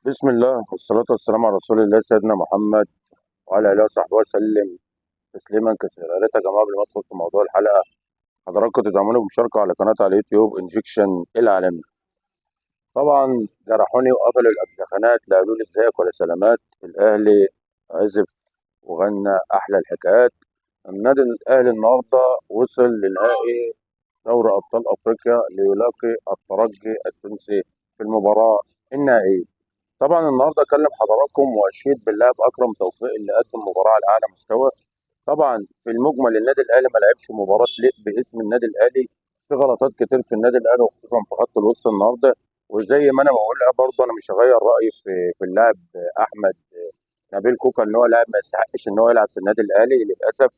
بسم الله والصلاة والسلام على رسول الله سيدنا محمد وعلى آله وصحبه وسلم تسليما كثيرا. يا ريت يا جماعة قبل ما أدخل في موضوع الحلقة حضراتكم تدعموني بمشاركة على قناة على اليوتيوب انجكشن العالمي. طبعا جرحوني وقفلوا الأجزخانات لا قالوا لي ازيك ولا سلامات. الأهلي عزف وغنى أحلى الحكايات. النادي الأهلي النهارده وصل لنهائي دوري أبطال أفريقيا ليلاقي الترجي التونسي في المباراة النهائية. طبعا النهارده اكلم حضراتكم واشيد باللاعب اكرم توفيق اللي قدم مباراه على اعلى مستوى. طبعا في المجمل النادي الاهلي ما لعبش مباراه تليق باسم النادي الاهلي. في غلطات كتير في النادي الاهلي وخصوصا في خط الوسط النهارده. وزي ما انا بقولها برضه انا مش هغير رايي في اللاعب احمد نبيل كوكا ان هو لاعب ما يستحقش ان هو يلعب في النادي الاهلي للاسف.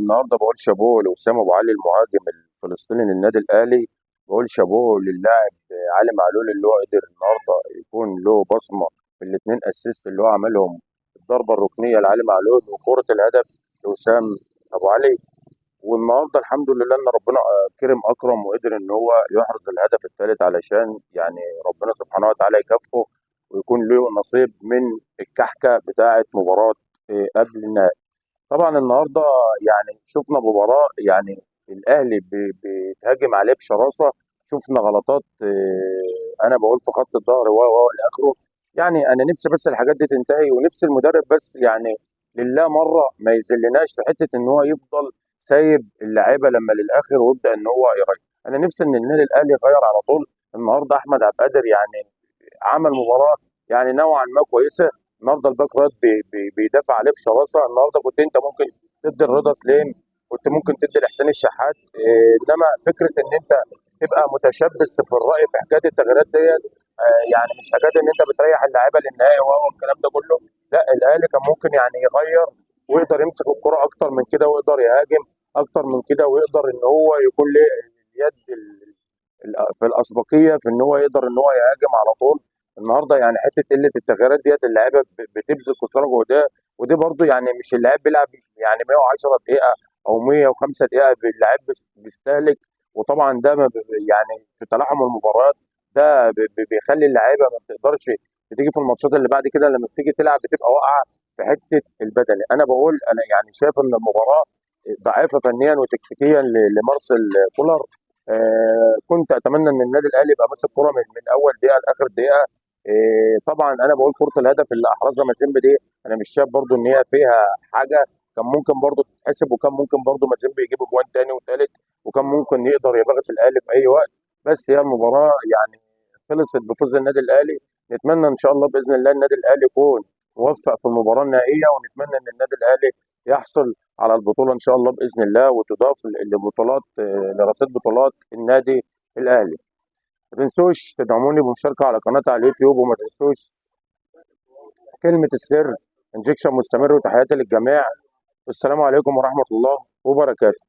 النهارده بقول شابوه لوسام ابو علي المهاجم الفلسطيني للنادي الاهلي. بقول شابوه للاعب علي معلول اللي هو قدر النهارده يكون له بصمه في الاثنين اسيست اللي هو عملهم. الضربه الركنيه لعلي معلول وكره الهدف لوسام ابو علي. والنهارده الحمد لله ان ربنا كرم اكرم وقدر ان هو يحرز الهدف الثالث علشان يعني ربنا سبحانه وتعالى يكافئه ويكون له نصيب من الكحكه بتاعه مباراه قبل النهائي. طبعا النهارده يعني شفنا مباراه يعني الاهلي بيتهاجم عليه بشراسه. شفنا غلطات انا بقول في خط الظهر و الى اخره. يعني انا نفسي بس الحاجات دي تنتهي ونفسي المدرب بس يعني لله مره ما يذلناش في حته ان هو يفضل سايب اللعيبه لما للاخر ويبدا ان هو يغير. انا نفسي ان النادي الاهلي يغير على طول. النهارده احمد عبد القادر يعني عمل مباراه يعني نوعا ما كويسه. النهارده الباك رايت بيدافع عليه بشراسه. النهارده كنت انت ممكن تدي الرضا سليم، كنت ممكن تدي لحسين الشحات. انما فكره ان انت تبقى متشبث في الراي في حكايه التغييرات ديت. يعني مش حكايه ان انت بتريح اللعيبه للنهائي والكلام ده كله. لا الاهلي كان ممكن يعني يغير ويقدر يمسك الكره اكتر من كده ويقدر يهاجم اكتر من كده ويقدر ان هو يكون له اليد في الاسبقيه في ان هو يقدر ان هو يهاجم على طول. النهارده يعني حته قله التغييرات ديت اللعيبه بتبذل خساره جهدها. ودي برضه يعني مش اللاعب بيلعب يعني 110 دقيقه او 105 دقيقه اللاعب بيستهلك. وطبعا ده ما يعني في تلاحم المباريات ده بيخلي اللعيبه ما بتقدرش بتيجي في الماتشات اللي بعد كده لما بتيجي تلعب بتبقى واقعه في حته البدني. انا بقول انا يعني شايف ان المباراه ضعيفه فنيا وتكتيكيا لمارسيل كولر. كنت اتمنى ان النادي الاهلي يبقى ماسك كوره من اول دقيقه لاخر دقيقه. طبعا انا بقول كره الهدف اللي احرزها مازيمبي دي انا مش شايف برضو ان هي فيها حاجه. كان ممكن برضو تتحسب وكان ممكن برضو مازيمبي يجيب اجوان تاني وتالت وكان ممكن يقدر يضغط الاهلي في اي وقت. بس هي المباراه يعني خلصت بفوز النادي الاهلي. نتمنى ان شاء الله باذن الله النادي الاهلي يكون موفق في المباراه النهائيه ونتمنى ان النادي الاهلي يحصل على البطوله ان شاء الله باذن الله وتضاف لبطولات لرصيد بطولات النادي الاهلي. ما تنسوش تدعموني بمشاركه على قناتي على اليوتيوب وما تنسوش كلمه السر انجكشن مستمر وتحياتي للجميع. والسلام عليكم ورحمه الله وبركاته.